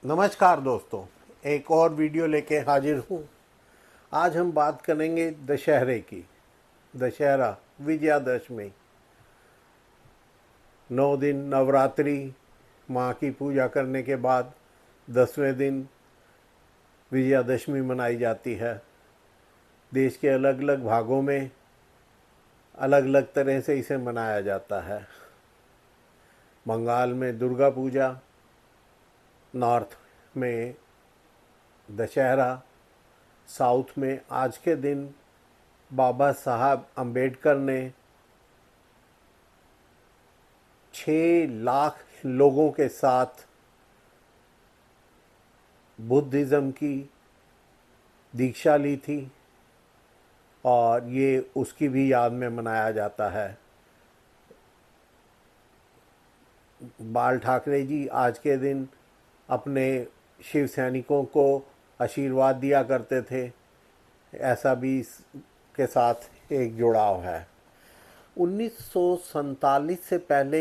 नमस्कार दोस्तों, एक और वीडियो लेके हाजिर हूँ। आज हम बात करेंगे दशहरे की। दशहरा, विजयादशमी, 9 दिन नवरात्रि, माँ की पूजा करने के बाद 10वें दिन विजयादशमी मनाई जाती है। देश के अलग अलग भागों में अलग अलग तरह से इसे मनाया जाता है। बंगाल में दुर्गा पूजा, नॉर्थ में दशहरा, साउथ में आज के दिन बाबा साहब अम्बेडकर ने 6 लाख लोगों के साथ बुद्धिज़्म की दीक्षा ली थी और ये उसकी भी याद में मनाया जाता है। बाल ठाकरे जी आज के दिन अपने शिव सैनिकों को आशीर्वाद दिया करते थे। ऐसा भी इसके साथ एक जुड़ाव है। 1947 से पहले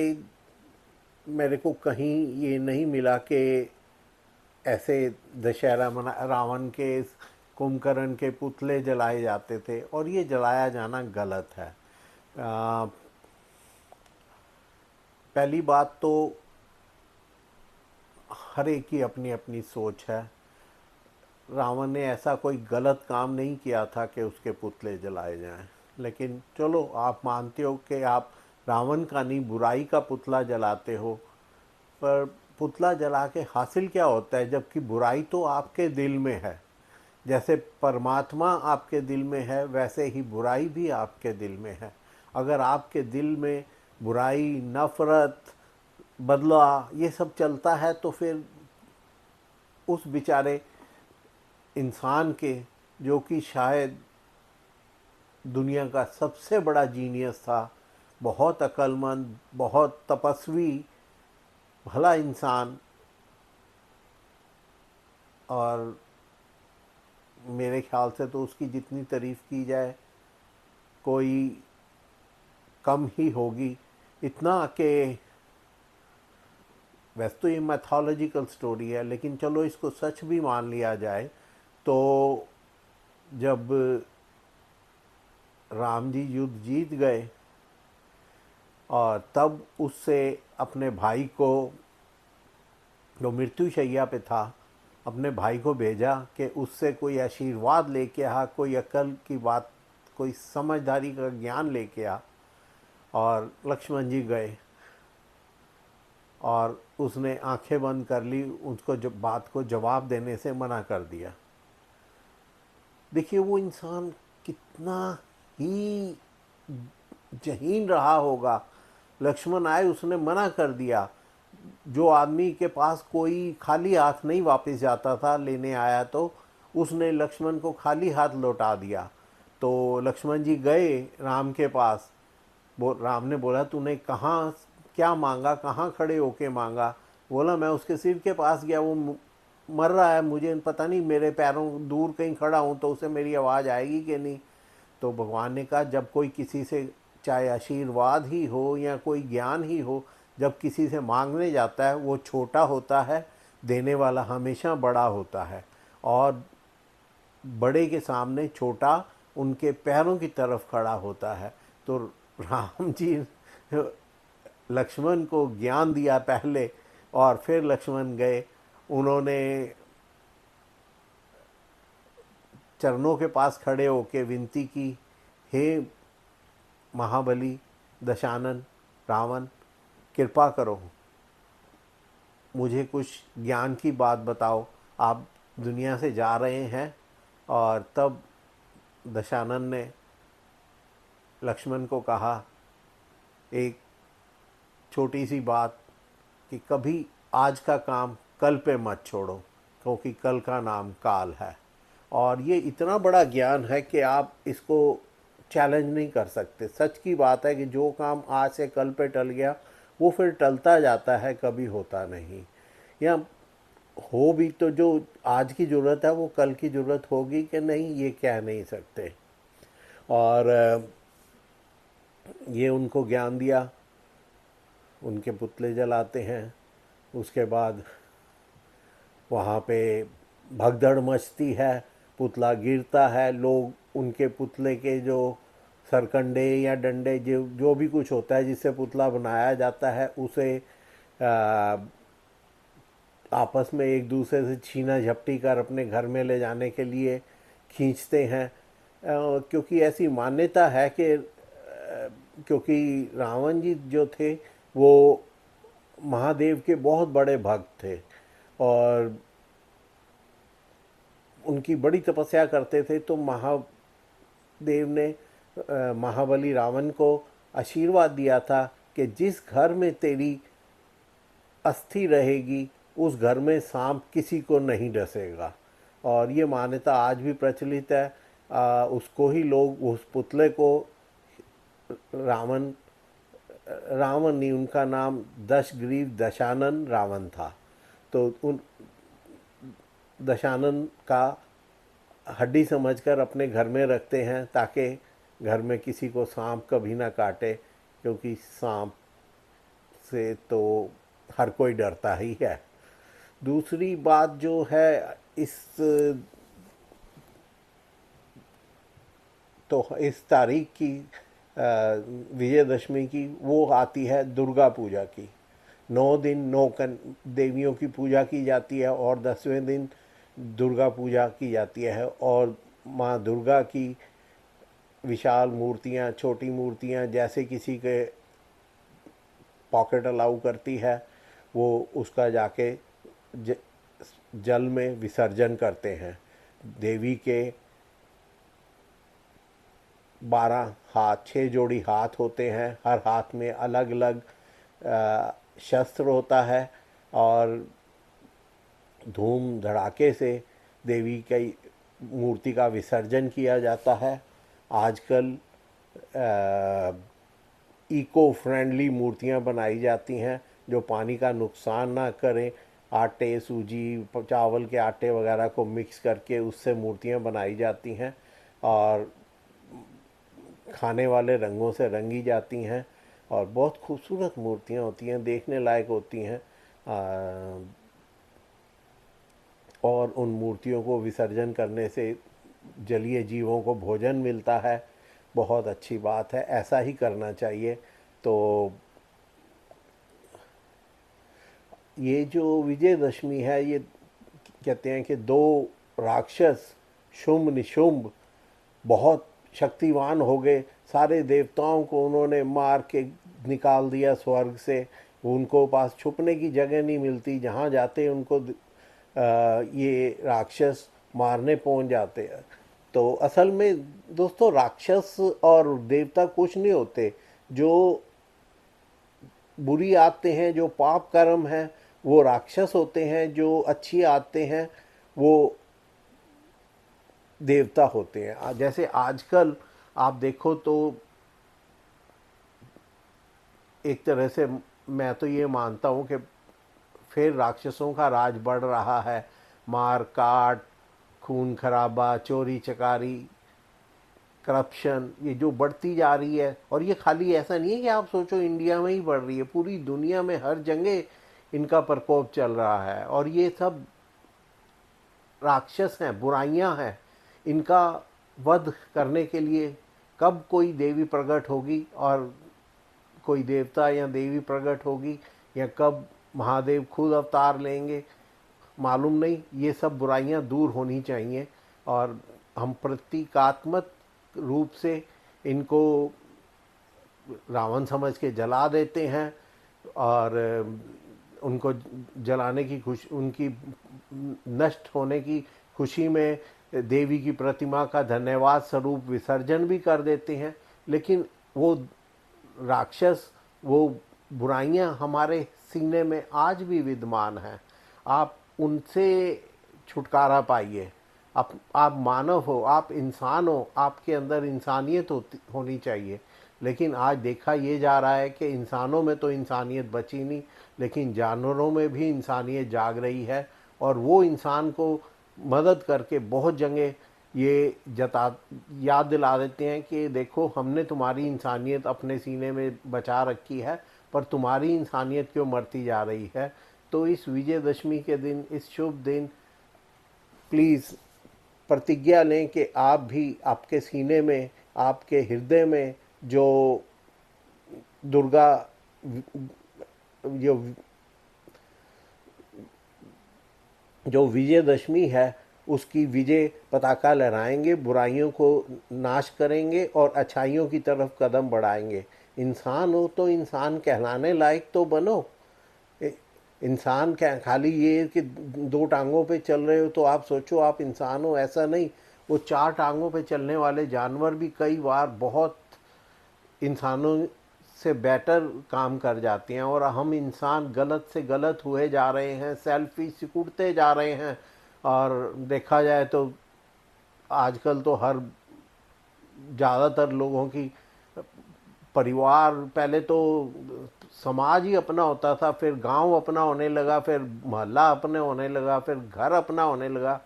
मेरे को कहीं ये नहीं मिला कि ऐसे दशहरा मना रावण के कुंभकर्ण के पुतले जलाए जाते थे, और ये जलाया जाना गलत है। पहली बात तो हर एक की अपनी अपनी सोच है। रावण ने ऐसा कोई गलत काम नहीं किया था कि उसके पुतले जलाए जाएं, लेकिन चलो आप मानते हो कि आप रावण का नहीं, बुराई का पुतला जलाते हो, पर पुतला जला के हासिल क्या होता है, जबकि बुराई तो आपके दिल में है। जैसे परमात्मा आपके दिल में है, वैसे ही बुराई भी आपके दिल में है। अगर आपके दिल में बुराई, नफरत, बदला ये सब चलता है, तो फिर उस बेचारे इंसान के, जो कि शायद दुनिया का सबसे बड़ा जीनियस था, बहुत अक्लमंद, बहुत तपस्वी, भला इंसान, और मेरे ख्याल से तो उसकी जितनी तारीफ़ की जाए कोई कम ही होगी। इतना कि वैसे तो ये मैथोलॉजिकल स्टोरी है, लेकिन चलो इसको सच भी मान लिया जाए तो जब राम जी युद्ध जीत गए और तब उससे अपने भाई को, जो मृत्युशैया पे था, अपने भाई को भेजा कि उससे कोई आशीर्वाद लेके आ, कोई अकल की बात, कोई समझदारी का ज्ञान लेके आ। और लक्ष्मण जी गए और उसने आंखें बंद कर ली, उसको जब बात को जवाब देने से मना कर दिया। देखिए वो इंसान कितना ही जहीन रहा होगा। लक्ष्मण आए, उसने मना कर दिया। जो आदमी के पास कोई खाली हाथ नहीं वापस जाता था, लेने आया तो उसने लक्ष्मण को खाली हाथ लौटा दिया। तो लक्ष्मण जी गए राम के पास। राम ने बोला तूने कहाँ क्या मांगा, कहाँ खड़े होके मांगा? बोला मैं उसके सिर के पास गया, वो मर रहा है, मुझे पता नहीं, मेरे पैरों दूर कहीं खड़ा हूँ तो उसे मेरी आवाज़ आएगी कि नहीं। तो भगवान ने कहा जब कोई किसी से, चाहे आशीर्वाद ही हो या कोई ज्ञान ही हो, जब किसी से मांगने जाता है वो छोटा होता है, देने वाला हमेशा बड़ा होता है। और बड़े के सामने छोटा उनके पैरों की तरफ खड़ा होता है। तो राम जी लक्ष्मण को ज्ञान दिया पहले, और फिर लक्ष्मण गए, उन्होंने चरणों के पास खड़े होकर विनती की, हे महाबली, दशानन, रावण, कृपा करो, मुझे कुछ ज्ञान की बात बताओ, आप दुनिया से जा रहे हैं। और तब दशानन ने लक्ष्मण को कहा एक छोटी सी बात, कि कभी आज का काम कल पे मत छोड़ो, क्योंकि कल का नाम काल है। और ये इतना बड़ा ज्ञान है कि आप इसको चैलेंज नहीं कर सकते। सच की बात है कि जो काम आज से कल पे टल गया वो फिर टलता जाता है, कभी होता नहीं। या हो भी तो जो आज की ज़रूरत है वो कल की ज़रूरत होगी कि नहीं, ये कह नहीं सकते। और ये उनको ज्ञान दिया, उनके पुतले जलाते हैं। उसके बाद वहाँ पे भगदड़ मचती है, पुतला गिरता है, लोग उनके पुतले के जो सरकंडे या डंडे जो जो भी कुछ होता है जिससे पुतला बनाया जाता है उसे आ, आपस में एक दूसरे से छीना झपटी कर अपने घर में ले जाने के लिए खींचते हैं। क्योंकि ऐसी मान्यता है कि क्योंकि रावण जी जो थे वो महादेव के बहुत बड़े भक्त थे और उनकी बड़ी तपस्या करते थे, तो महादेव ने महाबली रावण को आशीर्वाद दिया था कि जिस घर में तेरी अस्थि रहेगी उस घर में सांप किसी को नहीं डसेगा। और ये मान्यता आज भी प्रचलित है। उसको ही लोग उस पुतले को रावण रावण नहीं, उनका नाम दशग्रीव दशानन रावण था। तो उन दशानन का हड्डी समझकर अपने घर में रखते हैं ताकि घर में किसी को सांप कभी ना काटे, क्योंकि सांप से तो हर कोई डरता ही है। दूसरी बात जो है इस तारीख की विजयदशमी की, वो आती है दुर्गा पूजा की। 9 दिन देवियों की पूजा की जाती है और 10वें दिन दुर्गा पूजा की जाती है। और माँ दुर्गा की विशाल मूर्तियाँ, छोटी मूर्तियाँ जैसे किसी के पॉकेट अलाउ करती है, वो उसका जाके जल में विसर्जन करते हैं। देवी के 12 हाथ, 6 जोड़ी हाथ होते हैं, हर हाथ में अलग अलग शस्त्र होता है और धूम धड़ाके से देवी की मूर्ति का विसर्जन किया जाता है। आजकल इको फ्रेंडली मूर्तियां बनाई जाती हैं जो पानी का नुकसान ना करें। आटे, सूजी, चावल के आटे वगैरह को मिक्स करके उससे मूर्तियां बनाई जाती हैं और खाने वाले रंगों से रंगी जाती हैं और बहुत खूबसूरत मूर्तियां होती हैं, देखने लायक होती हैं। और उन मूर्तियों को विसर्जन करने से जलीय जीवों को भोजन मिलता है। बहुत अच्छी बात है, ऐसा ही करना चाहिए। तो ये जो विजयदशमी है, ये कहते हैं कि 2 राक्षस शुंभ निशुंभ बहुत शक्तिवान हो गए, सारे देवताओं को उन्होंने मार के निकाल दिया स्वर्ग से। उनको पास छुपने की जगह नहीं मिलती, जहाँ जाते उनको ये राक्षस मारने पहुंच जाते हैं। तो असल में दोस्तों राक्षस और देवता कुछ नहीं होते। जो बुरी आते हैं, जो पाप कर्म हैं, वो राक्षस होते हैं। जो अच्छी आते हैं वो देवता होते हैं। जैसे आजकल आप देखो तो एक तरह से मैं तो ये मानता हूँ कि फिर राक्षसों का राज बढ़ रहा है। मार काट, खून खराबा, चोरी चकारी, करप्शन, ये जो बढ़ती जा रही है। और ये खाली ऐसा नहीं है कि आप सोचो इंडिया में ही बढ़ रही है, पूरी दुनिया में हर जगह इनका प्रकोप चल रहा है। और ये सब राक्षस हैं, बुराइयां हैं। इनका वध करने के लिए कब कोई देवी प्रकट होगी और कोई देवता या देवी प्रकट होगी, या कब महादेव खुद अवतार लेंगे, मालूम नहीं। ये सब बुराइयां दूर होनी चाहिए और हम प्रतीकात्मक रूप से इनको रावण समझ के जला देते हैं और उनको जलाने की खुशी, उनकी नष्ट होने की खुशी में देवी की प्रतिमा का धन्यवाद स्वरूप विसर्जन भी कर देते हैं। लेकिन वो राक्षस, वो बुराइयां हमारे सीने में आज भी विद्यमान हैं। आप उनसे छुटकारा पाइए। आप मानव हो, आप इंसान हो, आपके अंदर इंसानियत होनी चाहिए। लेकिन आज देखा ये जा रहा है कि इंसानों में तो इंसानियत बची नहीं, लेकिन जानवरों में भी इंसानियत जाग रही है। और वो इंसान को मदद करके बहुत जगह ये याद दिला देते हैं कि देखो हमने तुम्हारी इंसानियत अपने सीने में बचा रखी है, पर तुम्हारी इंसानियत क्यों मरती जा रही है। तो इस विजयदशमी के दिन, इस शुभ दिन, प्लीज़ प्रतिज्ञा लें कि आप भी, आपके सीने में, आपके हृदय में जो दुर्गा, जो जो विजयदशमी है उसकी विजय पताका लहराएंगे, बुराइयों को नाश करेंगे और अच्छाइयों की तरफ कदम बढ़ाएंगे। इंसान हो तो इंसान कहलाने लायक तो बनो। इंसान क्या खाली ये कि दो टांगों पे चल रहे हो तो आप सोचो आप इंसान हो, ऐसा नहीं। वो चार टांगों पे चलने वाले जानवर भी कई बार बहुत इंसानों से बेटर काम कर जाती हैं, और हम इंसान गलत से गलत हुए जा रहे हैं, सेल्फी सिकुड़ते जा रहे हैं। और देखा जाए तो आजकल तो हर ज़्यादातर लोगों की परिवार, पहले तो समाज ही अपना होता था, फिर गांव अपना होने लगा, फिर मोहल्ला अपने होने लगा, फिर घर अपना होने लगा।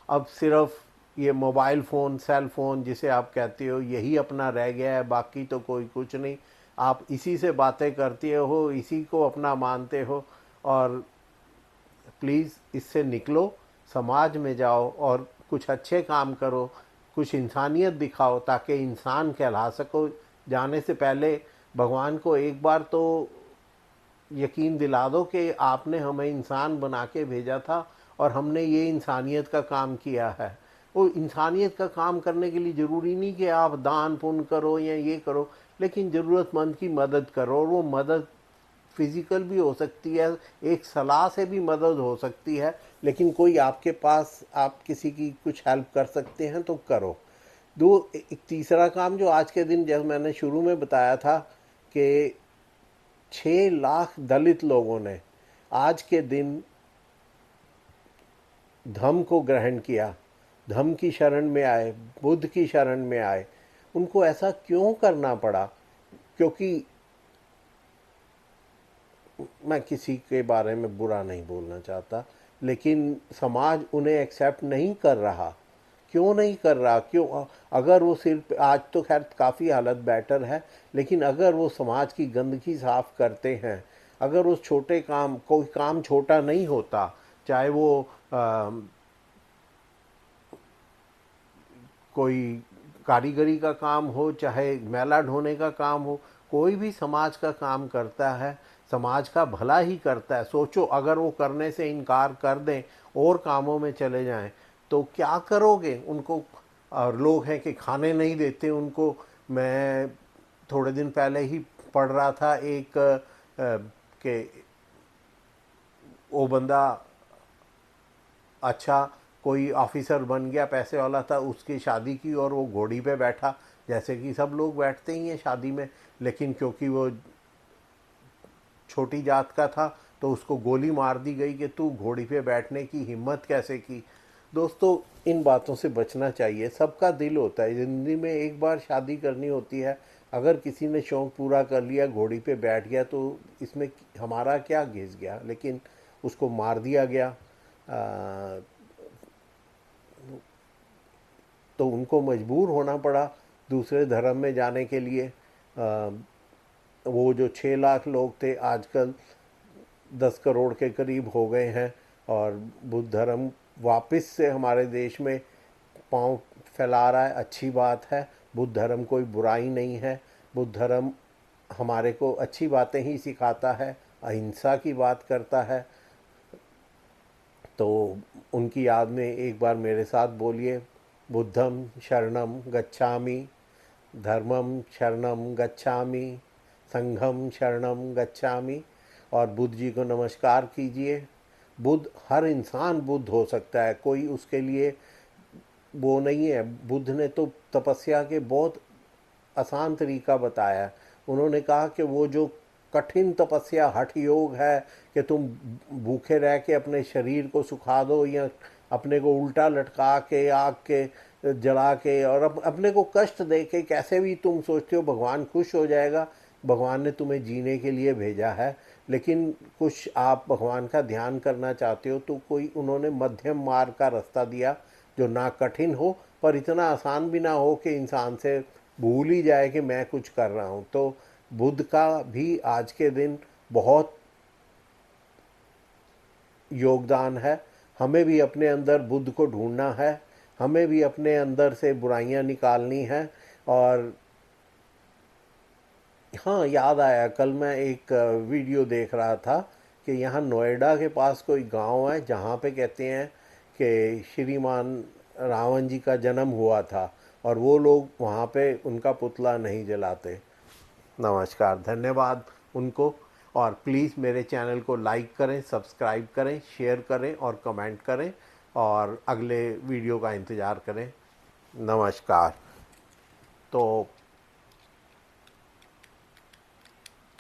अब सिर्फ ये मोबाइल फ़ोन, सेल फ़ोन जिसे आप कहते हो, यही अपना रह गया है, बाकी तो कोई कुछ नहीं। आप इसी से बातें करते हो, इसी को अपना मानते हो। और प्लीज़ इससे निकलो, समाज में जाओ और कुछ अच्छे काम करो, कुछ इंसानियत दिखाओ ताकि इंसान कहला सको। जाने से पहले भगवान को एक बार तो यकीन दिला दो कि आपने हमें इंसान बना के भेजा था और हमने ये इंसानियत का काम किया है। वो इंसानियत का काम करने के लिए ज़रूरी नहीं कि आप दान पुण्य करो या ये करो, लेकिन ज़रूरतमंद की मदद करो। और वो मदद फिज़िकल भी हो सकती है, एक सलाह से भी मदद हो सकती है, लेकिन कोई आपके पास, आप किसी की कुछ हेल्प कर सकते हैं तो करो। एक तीसरा काम जो आज के दिन, जैसे मैंने शुरू में बताया था कि 6 लाख दलित लोगों ने आज के दिन धम्म को ग्रहण किया, धम्म की शरण में आए, बुद्ध की शरण में आए। उनको ऐसा क्यों करना पड़ा? क्योंकि मैं किसी के बारे में बुरा नहीं बोलना चाहता, लेकिन समाज उन्हें एक्सेप्ट नहीं कर रहा। क्यों नहीं कर रहा? क्यों? अगर वो सिर्फ, आज तो खैर काफ़ी हालत बेटर है, लेकिन अगर वो समाज की गंदगी साफ करते हैं, अगर उस छोटे काम, कोई काम छोटा नहीं होता, चाहे वो कोई कारीगरी का काम हो, चाहे मैला ढोने का काम हो, कोई भी समाज का काम करता है, समाज का भला ही करता है। सोचो अगर वो करने से इनकार कर दें और कामों में चले जाएं तो क्या करोगे उनको? और लोग हैं कि खाने नहीं देते उनको। मैं थोड़े दिन पहले ही पढ़ रहा था एक कि वो बंदा अच्छा कोई ऑफिसर बन गया, पैसे वाला था, उसकी शादी की और वो घोड़ी पे बैठा, जैसे कि सब लोग बैठते ही हैं शादी में, लेकिन क्योंकि वो छोटी जात का था तो उसको गोली मार दी गई कि तू घोड़ी पे बैठने की हिम्मत कैसे की। दोस्तों, इन बातों से बचना चाहिए। सबका दिल होता है, ज़िंदगी में एक बार शादी करनी होती है। अगर किसी ने शौक़ पूरा कर लिया, घोड़ी पे बैठ गया, तो इसमें हमारा क्या घिस गया? लेकिन उसको मार दिया गया। तो उनको मजबूर होना पड़ा दूसरे धर्म में जाने के लिए। वो जो 6 लाख लोग थे, आजकल 10 करोड़ के करीब हो गए हैं, और बुद्ध धर्म वापस से हमारे देश में पांव फैला रहा है। अच्छी बात है, बुद्ध धर्म कोई बुराई नहीं है। बुद्ध धर्म हमारे को अच्छी बातें ही सिखाता है, अहिंसा की बात करता है। तो उनकी याद में एक बार मेरे साथ बोलिए, बुद्धम शरणम गच्छामि, धर्मम शरणम गच्छामि, संघम शरणम गच्छामि, और बुद्ध जी को नमस्कार कीजिए। बुद्ध, हर इंसान बुद्ध हो सकता है, कोई उसके लिए वो नहीं है। बुद्ध ने तो तपस्या के बहुत आसान तरीका बताया। उन्होंने कहा कि वो जो कठिन तपस्या हठ योग है कि तुम भूखे रह के अपने शरीर को सुखा दो, या अपने को उल्टा लटका के आग के जला के और अपने को कष्ट दे के कैसे भी तुम सोचते हो भगवान खुश हो जाएगा। भगवान ने तुम्हें जीने के लिए भेजा है, लेकिन कुछ आप भगवान का ध्यान करना चाहते हो तो कोई उन्होंने मध्यम मार्ग का रास्ता दिया, जो ना कठिन हो पर इतना आसान भी ना हो कि इंसान से भूल ही जाए कि मैं कुछ कर रहा हूँ। तो बुद्ध का भी आज के दिन बहुत योगदान है। हमें भी अपने अंदर बुद्ध को ढूंढना है, हमें भी अपने अंदर से बुराइयां निकालनी है। और हाँ, याद आया, कल मैं एक वीडियो देख रहा था कि यहाँ नोएडा के पास कोई गांव है जहाँ पे कहते हैं कि श्रीमान रावण जी का जन्म हुआ था, और वो लोग वहाँ पे उनका पुतला नहीं जलाते। नमस्कार, धन्यवाद उनको। और प्लीज़ मेरे चैनल को लाइक करें, सब्सक्राइब करें, शेयर करें और कमेंट करें, और अगले वीडियो का इंतज़ार करें। नमस्कार। तो